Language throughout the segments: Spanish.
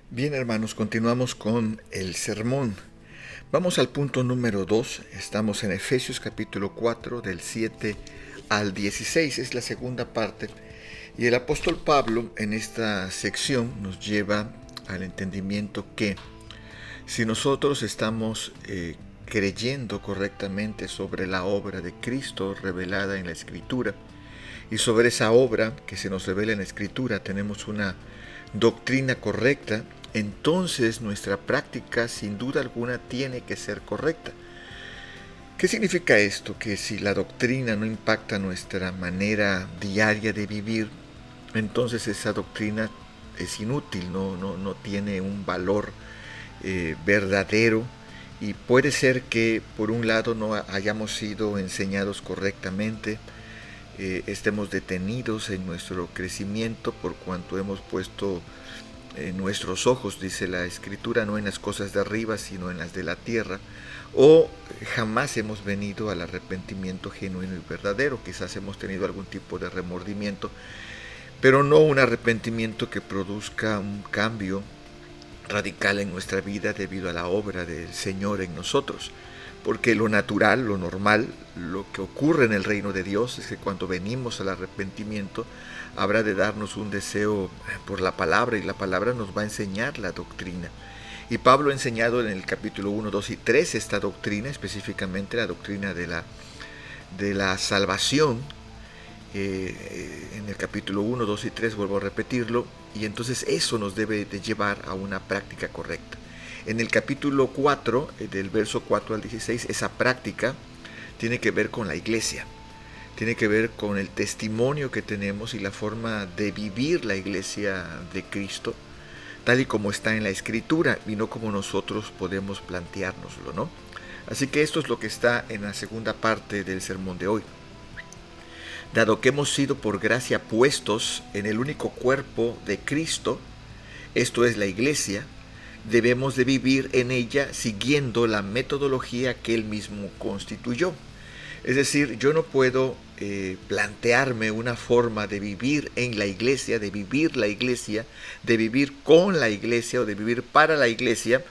Bien, hermanos, continuamos con el sermón. Vamos al punto número 2. Estamos en Efesios capítulo 4 del 7 al 16. Es la segunda parte. Y el apóstol Pablo en esta sección nos lleva al entendimiento que si nosotros estamos creyendo correctamente sobre la obra de Cristo revelada en la Escritura, y sobre esa obra que se nos revela en la Escritura tenemos una doctrina correcta, entonces nuestra práctica sin duda alguna tiene que ser correcta. ¿Qué significa esto? Que si la doctrina no impacta nuestra manera diaria de vivir, entonces esa doctrina es inútil, no tiene un valor verdadero, y puede ser que por un lado no hayamos sido enseñados correctamente, estemos detenidos en nuestro crecimiento por cuanto hemos puesto nuestros ojos, dice la Escritura, no en las cosas de arriba, sino en las de la tierra, o jamás hemos venido al arrepentimiento genuino y verdadero. Quizás hemos tenido algún tipo de remordimiento, pero no un arrepentimiento que produzca un cambio radical en nuestra vida debido a la obra del Señor en nosotros. Porque lo natural, lo normal, lo que ocurre en el reino de Dios es que cuando venimos al arrepentimiento habrá de darnos un deseo por la palabra, y la palabra nos va a enseñar la doctrina. Y Pablo ha enseñado en el capítulo 1, 2 y 3 esta doctrina, específicamente la doctrina de la salvación. En el capítulo 1, 2 y 3 vuelvo a repetirlo, y entonces eso nos debe de llevar a una práctica correcta. En el capítulo 4, del verso 4 al 16, esa práctica tiene que ver con la iglesia, tiene que ver con el testimonio que tenemos y la forma de vivir la iglesia de Cristo, tal y como está en la Escritura y no como nosotros podemos planteárnoslo, ¿no? Así que esto es lo que está en la segunda parte del sermón de hoy. Dado que hemos sido por gracia puestos en el único cuerpo de Cristo, esto es la iglesia, debemos de vivir en ella siguiendo la metodología que Él mismo constituyó. Es decir, yo no puedo plantearme una forma de vivir en la iglesia, de vivir la iglesia, de vivir con la iglesia o de vivir para la iglesia,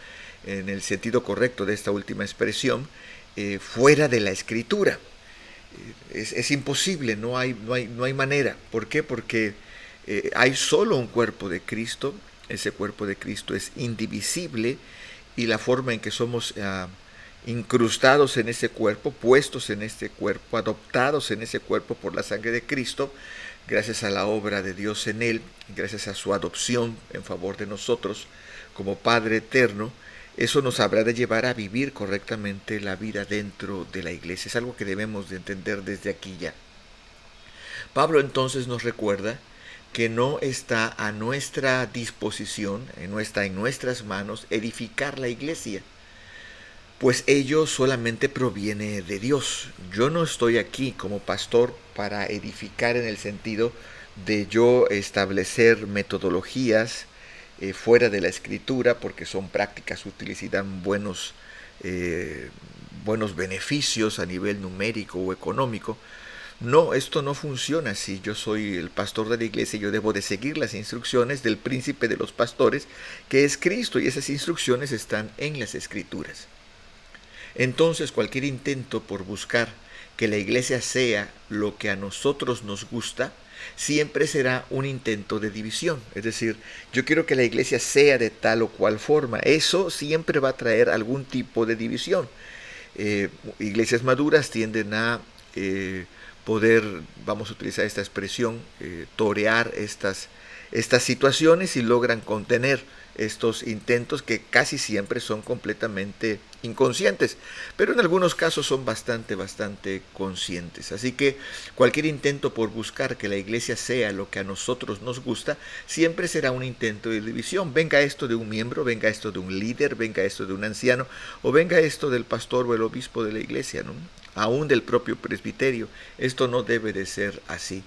en el sentido correcto de esta última expresión, fuera de la Escritura. Es imposible, no hay manera. ¿Por qué? Porque hay solo un cuerpo de Cristo. Ese cuerpo de Cristo es indivisible, y la forma en que somos incrustados en ese cuerpo, puestos en este cuerpo, adoptados en ese cuerpo por la sangre de Cristo, gracias a la obra de Dios en Él, gracias a su adopción en favor de nosotros como Padre eterno, eso nos habrá de llevar a vivir correctamente la vida dentro de la iglesia. Es algo que debemos de entender desde aquí ya. Pablo entonces nos recuerda que no está a nuestra disposición, no está en nuestras manos edificar la iglesia, pues ello solamente proviene de Dios. Yo no estoy aquí como pastor para edificar en el sentido de yo establecer metodologías fuera de la Escritura, porque son prácticas útiles y dan buenos beneficios a nivel numérico o económico. No, esto no funciona así. Yo soy el pastor de la iglesia y yo debo de seguir las instrucciones del príncipe de los pastores, que es Cristo, y esas instrucciones están en las Escrituras. Entonces, cualquier intento por buscar que la iglesia sea lo que a nosotros nos gusta, siempre será un intento de división. Es decir, yo quiero que la iglesia sea de tal o cual forma. Eso siempre va a traer algún tipo de división. Iglesias maduras tienden a poder, vamos a utilizar esta expresión, torear estas situaciones, y logran contener estos intentos que casi siempre son completamente inconscientes, pero en algunos casos son bastante conscientes. Así que cualquier intento por buscar que la iglesia sea lo que a nosotros nos gusta, siempre será un intento de división. Venga esto de un miembro, venga esto de un líder, venga esto de un anciano, o venga esto del pastor o el obispo de la iglesia, ¿no? Aún del propio presbiterio. Esto no debe de ser así.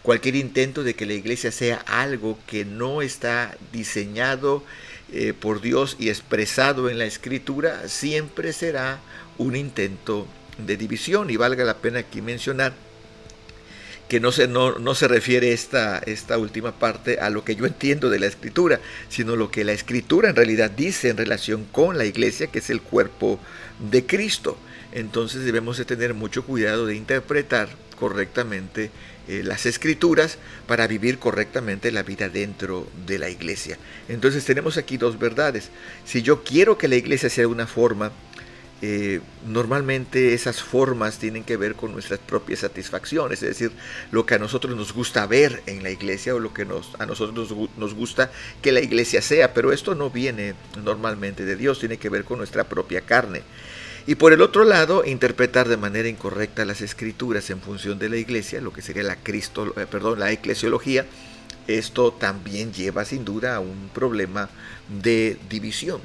Cualquier intento de que la iglesia sea algo que no está diseñado por Dios y expresado en la Escritura, siempre será un intento de división. Y valga la pena aquí mencionar que no se refiere esta última parte a lo que yo entiendo de la Escritura, sino lo que la Escritura en realidad dice en relación con la iglesia, que es el cuerpo de Cristo. Entonces debemos de tener mucho cuidado de interpretar correctamente las Escrituras para vivir correctamente la vida dentro de la iglesia. Entonces tenemos aquí dos verdades. Si yo quiero que la iglesia sea de una forma, normalmente esas formas tienen que ver con nuestras propias satisfacciones, es decir, lo que a nosotros nos gusta ver en la iglesia o lo que a nosotros nos gusta que la iglesia sea, pero esto no viene normalmente de Dios, tiene que ver con nuestra propia carne. Y por el otro lado, interpretar de manera incorrecta las escrituras en función de la iglesia, lo que sería la eclesiología, esto también lleva sin duda a un problema de división.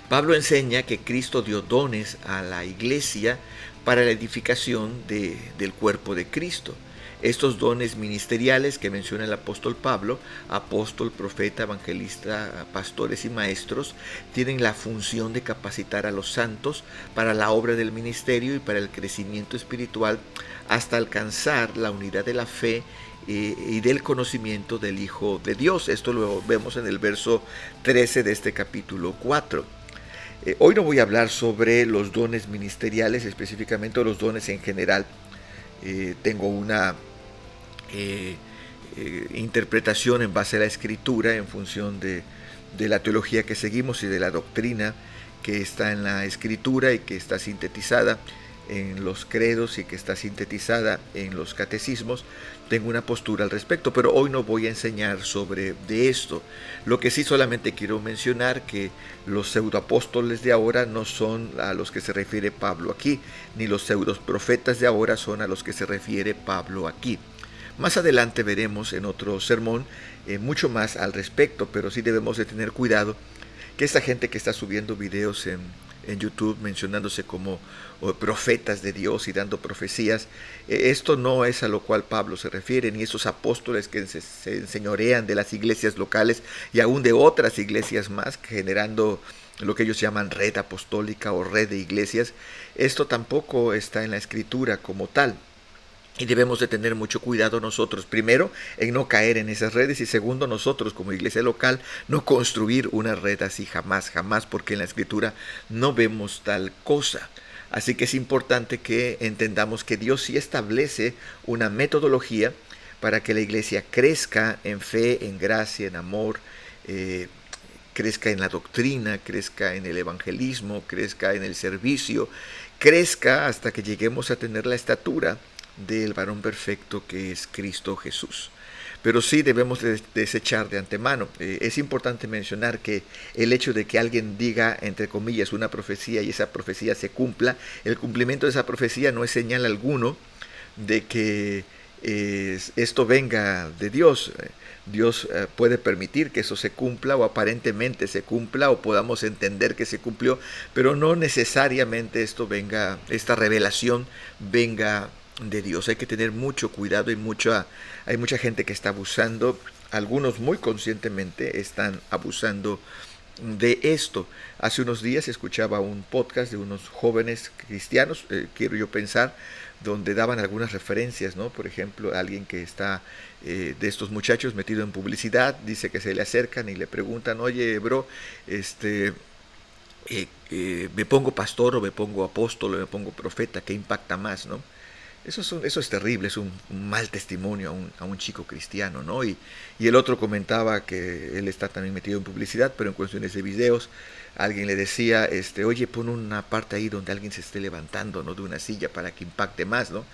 Pablo enseña que Cristo dio dones a la iglesia para la edificación del cuerpo de Cristo. Estos dones ministeriales que menciona el apóstol Pablo, apóstol, profeta, evangelista, pastores y maestros, tienen la función de capacitar a los santos para la obra del ministerio y para el crecimiento espiritual hasta alcanzar la unidad de la fe y del conocimiento del Hijo de Dios. Esto lo vemos en el verso 13 de este capítulo 4. Hoy no voy a hablar sobre los dones ministeriales, específicamente los dones en general. Tengo una interpretación en base a la Escritura en función de la teología que seguimos y de la doctrina que está en la Escritura y que está sintetizada en los credos y que está sintetizada en los catecismos. Tengo una postura al respecto, pero hoy no voy a enseñar sobre de esto. Lo que sí solamente quiero mencionar que los pseudoapóstoles de ahora no son a los que se refiere Pablo aquí, ni los pseudoprofetas de ahora son a los que se refiere Pablo aquí. Más adelante veremos en otro sermón mucho más al respecto, pero sí debemos de tener cuidado que esta gente que está subiendo videos en YouTube mencionándose como profetas de Dios y dando profecías, esto no es a lo cual Pablo se refiere, ni esos apóstoles que se enseñorean de las iglesias locales y aún de otras iglesias más, generando lo que ellos llaman red apostólica o red de iglesias. Esto tampoco está en la Escritura como tal. Y debemos de tener mucho cuidado nosotros, primero, en no caer en esas redes y segundo, nosotros como iglesia local, no construir una red así jamás, porque en la Escritura no vemos tal cosa. Así que es importante que entendamos que Dios sí establece una metodología para que la iglesia crezca en fe, en gracia, en amor, crezca en la doctrina, crezca en el evangelismo, crezca en el servicio, crezca hasta que lleguemos a tener la estatura del varón perfecto que es Cristo Jesús. Pero sí debemos desechar de antemano. Es importante mencionar que el hecho de que alguien diga, entre comillas, una profecía y esa profecía se cumpla, el cumplimiento de esa profecía no es señal alguno de que esto venga de Dios. Dios puede permitir que eso se cumpla o aparentemente se cumpla o podamos entender que se cumplió, pero no necesariamente esta revelación venga de Dios. Hay que tener mucho cuidado y hay mucha gente que está abusando. Algunos muy conscientemente están abusando de esto. Hace unos días escuchaba un podcast de unos jóvenes cristianos, quiero yo pensar, donde daban algunas referencias, ¿no? Por ejemplo, alguien que está de estos muchachos metido en publicidad, dice que se le acercan y le preguntan, oye, bro, me pongo pastor o me pongo apóstol o me pongo profeta, ¿qué impacta más, no? Eso es terrible, es un mal testimonio a un chico cristiano, ¿no? Y el otro comentaba que él está también metido en publicidad, pero en cuestiones de videos, alguien le decía, oye, pon una parte ahí donde alguien se esté levantando, ¿no? De una silla para que impacte más, ¿no?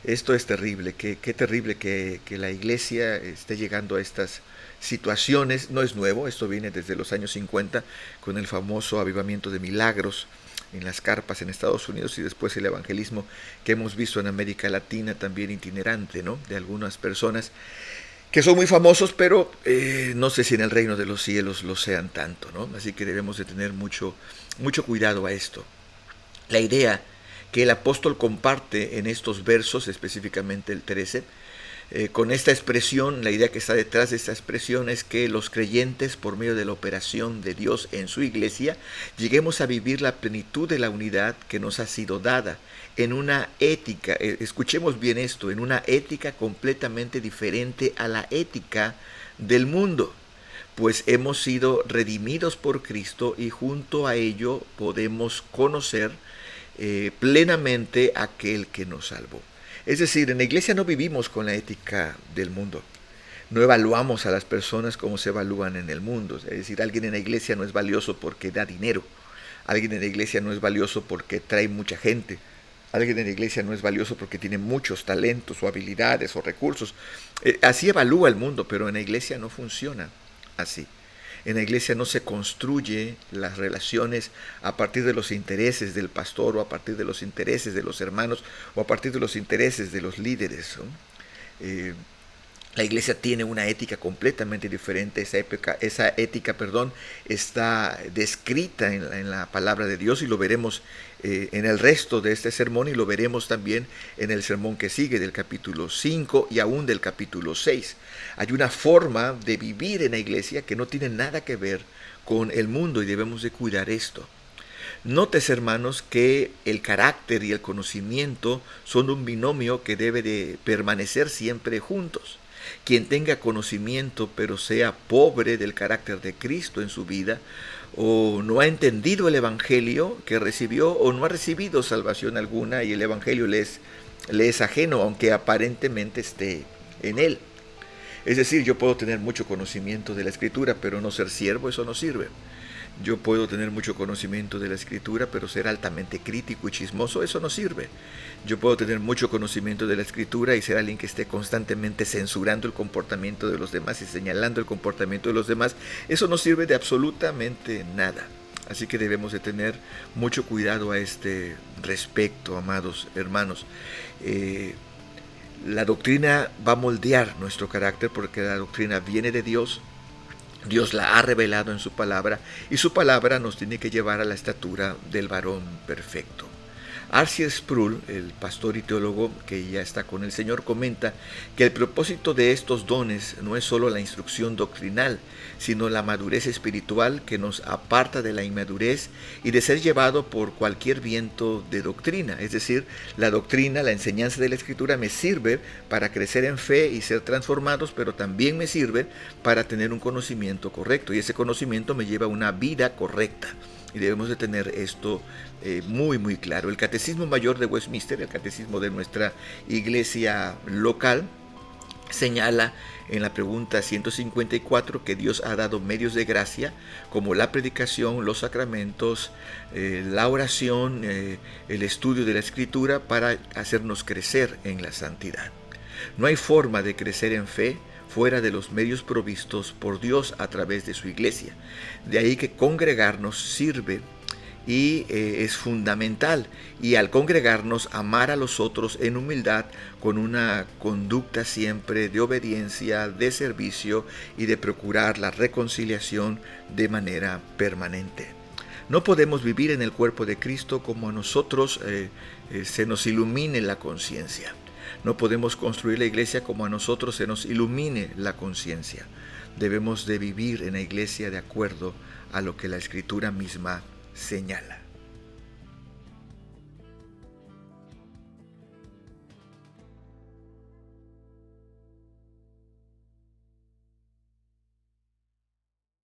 Esto es terrible, qué terrible que la iglesia esté llegando a estas situaciones. No es nuevo, esto viene desde los años 50 con el famoso avivamiento de milagros en las carpas en Estados Unidos y después el evangelismo que hemos visto en América Latina también itinerante, ¿no? De algunas personas que son muy famosos, pero no sé si en el reino de los cielos lo sean tanto, ¿no? Así que debemos de tener mucho cuidado a esto. La idea que el apóstol comparte en estos versos, específicamente el 13, Con esta expresión, la idea que está detrás de esta expresión es que los creyentes, por medio de la operación de Dios en su iglesia, lleguemos a vivir la plenitud de la unidad que nos ha sido dada en una ética, escuchemos bien esto, en una ética completamente diferente a la ética del mundo, pues hemos sido redimidos por Cristo y junto a ello podemos conocer plenamente a aquel que nos salvó. Es decir, en la iglesia no vivimos con la ética del mundo. No evaluamos a las personas como se evalúan en el mundo. Es decir, alguien en la iglesia no es valioso porque da dinero. Alguien en la iglesia no es valioso porque trae mucha gente. Alguien en la iglesia no es valioso porque tiene muchos talentos o habilidades o recursos. Así evalúa el mundo, pero en la iglesia no funciona así. En la iglesia no se construye las relaciones a partir de los intereses del pastor o a partir de los intereses de los hermanos o a partir de los intereses de los líderes, ¿no? La iglesia tiene una ética completamente diferente. Esa ética, está descrita en la palabra de Dios y lo veremos en el resto de este sermón y lo veremos también en el sermón que sigue del capítulo 5 y aún del capítulo 6. Hay una forma de vivir en la iglesia que no tiene nada que ver con el mundo y debemos de cuidar esto. Notes, hermanos, que el carácter y el conocimiento son un binomio que debe de permanecer siempre juntos. Quien tenga conocimiento pero sea pobre del carácter de Cristo en su vida, o no ha entendido el evangelio que recibió, o no ha recibido salvación alguna y el evangelio le es ajeno, aunque aparentemente esté en él. Es decir, yo puedo tener mucho conocimiento de la Escritura, pero no ser siervo, eso no sirve. Yo puedo tener mucho conocimiento de la Escritura, pero ser altamente crítico y chismoso, eso no sirve. Yo puedo tener mucho conocimiento de la Escritura y ser alguien que esté constantemente censurando el comportamiento de los demás y señalando el comportamiento de los demás, eso no sirve de absolutamente nada. Así que debemos de tener mucho cuidado a este respecto, amados hermanos. La doctrina va a moldear nuestro carácter porque la doctrina viene de Dios. Dios la ha revelado en su palabra y su palabra nos tiene que llevar a la estatura del varón perfecto. R.C. Sproul, el pastor y teólogo que ya está con el Señor, comenta que el propósito de estos dones no es solo la instrucción doctrinal, sino la madurez espiritual que nos aparta de la inmadurez y de ser llevado por cualquier viento de doctrina. Es decir, la doctrina, la enseñanza de la Escritura me sirve para crecer en fe y ser transformados, pero también me sirve para tener un conocimiento correcto y ese conocimiento me lleva a una vida correcta. Y debemos de tener esto muy claro. El Catecismo Mayor de Westminster, el catecismo de nuestra iglesia local, señala en la pregunta 154 que Dios ha dado medios de gracia como la predicación, los sacramentos, la oración, el estudio de la Escritura para hacernos crecer en la santidad. No hay forma de crecer en fe fuera de los medios provistos por Dios a través de su iglesia. De ahí que congregarnos sirve y es fundamental. Y al congregarnos, amar a los otros en humildad, con una conducta siempre de obediencia, de servicio y de procurar la reconciliación de manera permanente. No podemos vivir en el cuerpo de Cristo como a nosotros se nos ilumine la conciencia. No podemos construir la iglesia como a nosotros se nos ilumine la conciencia. Debemos de vivir en la iglesia de acuerdo a lo que la Escritura misma señala.